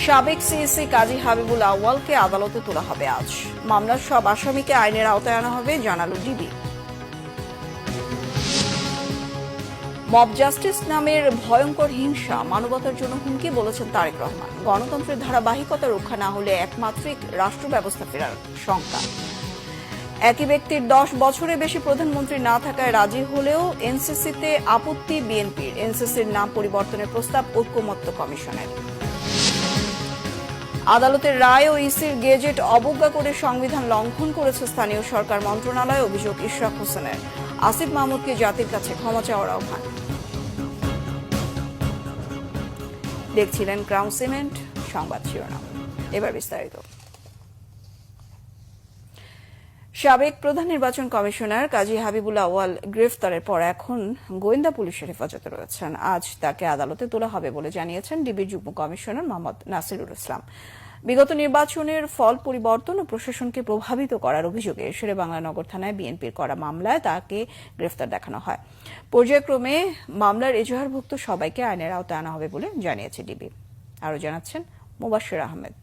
সাবেক সিইসি কাজী হাবিবুল আউয়ালকে আদালতে তোলা হবে আজ। মামলার সব আসামিকে আইনের আওতায় আনা হবে, জানালো ডিবি। মব জাস্টিস নামের ভয়ঙ্কর হিংসা মানবতার জন্য হুমকি, বলেছেন তারেক রহমান। গণতন্ত্রের ধারাবাহিকতা রক্ষা না হলে একমাত্রিক রাষ্ট্র ব্যবস্থা ফেরার শঙ্কা। একই ব্যক্তির 10 বছরের বেশি প্রধানমন্ত্রী না থাকায় রাজি হলেও এনসিসিতে আপত্তি বিএনপির। এনসিসির নাম পরিবর্তনের প্রস্তাব ঐকমত্য কমিশনের। আদালতের রায় ও ইসির গেজেট অবজ্ঞা করে সংবিধান লঙ্ঘন করেছে স্থানীয় সরকার মন্ত্রণালয়, অভিযোগ ইশরাক হোসেনের। আসিফ মাহমুদকে জাতির কাছে ক্ষমা চাওয়ার আহ্বান। দেখছিলেন ক্রাউন সিমেন্ট সংবাদ শিরোনাম, এবার বিস্তারিত। সাবেক প্রধান নির্বাচন কমিশনার কাজী হাবিবুল আউয়াল গ্রেফতারের পর এখন গোয়েন্দা পুলিশের হেফাজতে রয়েছেন। আজ তাকে আদালতে তোলা হবে বলে জানিয়েছেন ডিবির যুগ্ম কমিশনার মোহাম্মদ নাসিরুল ইসলাম। বিগত নির্বাচনের ফল পরিবর্তন ও প্রশাসনকে প্রভাবিত করার অভিযোগে শেরেবাংলা নগর থানায় বিএনপির করা মামলায় তাকে গ্রেফতার দেখানো হয়। পর্যায়ক্রমে মামলার এজাহারভুক্ত সবাইকে আইনের আওতায় আনা হবে বলে জানিয়েছে ডিবি। আরও জানাচ্ছেন মোবাশ্বের আহমেদ।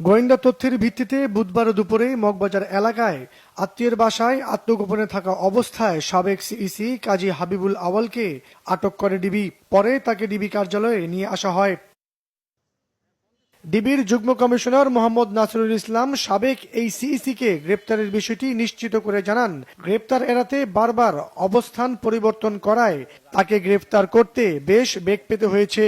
গোয়েন্দা তথ্যের ভিত্তিতে বুধবার দুপুরে মগবাজার এলাকায় আত্মীয়ের বাসায় আত্মগোপনে থাকা অবস্থায় সাবেক সিইসি কাজী হাবিবুল আউয়ালকে আটক করে ডিবি। পরে তাকে ডিবি কার্যালয়ে নিয়ে আসা হয়। ডিবির যুগ্ম কমিশনার মোহাম্মদ নাসিরুল ইসলাম সাবেক এই সিইসিকে গ্রেপ্তারের বিষয়টি নিশ্চিত করে জানান, গ্রেপ্তার এড়াতে বারবার অবস্থান পরিবর্তন করায় তাকে গ্রেপ্তার করতে বেশ বেগ পেতে হয়েছে।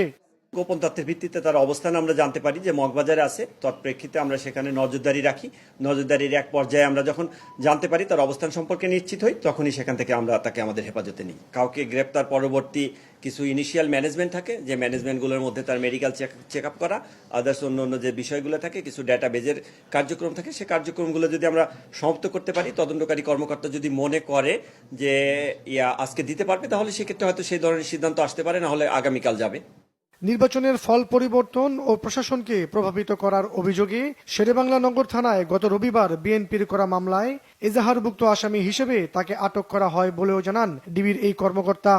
গোপন তথ্যের ভিত্তিতে তার অবস্থান আমরা জানতে পারি যে মগবাজারে আছে। তৎপ্রেক্ষিতে আমরা সেখানে নজরদারি রাখি। নজরদারির এক পর্যায়ে আমরা যখন জানতে পারি তার অবস্থান সম্পর্কে নিশ্চিত হই, তখনই সেখান থেকে আমরা তাকে আমাদের হেফাজতে নিই। কাউকে গ্রেপ্তার পরবর্তী কিছু ইনিশিয়াল ম্যানেজমেন্ট থাকে, যে ম্যানেজমেন্টগুলোর মধ্যে তার মেডিকেল চেক আপ করা, আদার্স অন্য যে বিষয়গুলো থাকে, কিছু ডাটাবেজের কার্যক্রম থাকে, সেই কার্যক্রমগুলো যদি আমরা সমাপ্ত করতে পারি, তদন্তকারী কর্মকর্তা যদি মনে করে যে আজকে দিতে পারবে, তাহলে সেক্ষেত্রে হয়তো সেই ধরনের সিদ্ধান্ত আসতে পারে, না হলে আগামীকাল যাবে। নির্বাচনের ফল পরিবর্তন ও প্রশাসনকে প্রভাবিত করার অভিযোগে শেরেবাংলা নগর থানায় গত রবিবার বিএনপির করা মামলায় এজাহারভুক্ত আসামি হিসেবে তাকে আটক করা হয় বলেও জানান ডিবির এই কর্মকর্তা।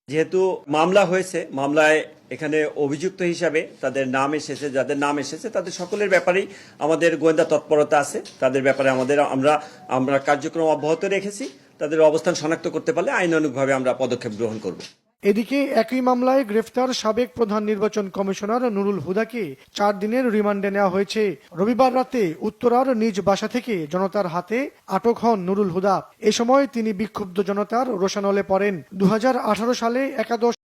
যেহেতু মামলা হয়েছে, মামলায় এখানে অভিযুক্ত হিসাবে তাদের নাম এসেছে, যাদের নাম এসেছে তাদের সকলের ব্যাপারেই আমাদের গোয়েন্দা তৎপরতা আছে। তাদের ব্যাপারে আমরা কার্যক্রম অব্যাহত রেখেছি। তাদের অবস্থান শনাক্ত করতে পারলে আইনানুগভাবে আমরা পদক্ষেপ গ্রহণ করব। এদিকে একই মামলায় গ্রেফতার সাবেক প্রধান নির্বাচন কমিশনার নুরুল হুদাকে 4 দিনের রিমান্ডে নেওয়া হয়েছে। রবিবার রাতে উত্তরার নিজ বাসা থেকে জনতার হাতে আটক হন নুরুল হুদা। এ সময় তিনি বিক্ষুব্ধ জনতার রোষানলে পড়েন। 2018 সালে একাদশ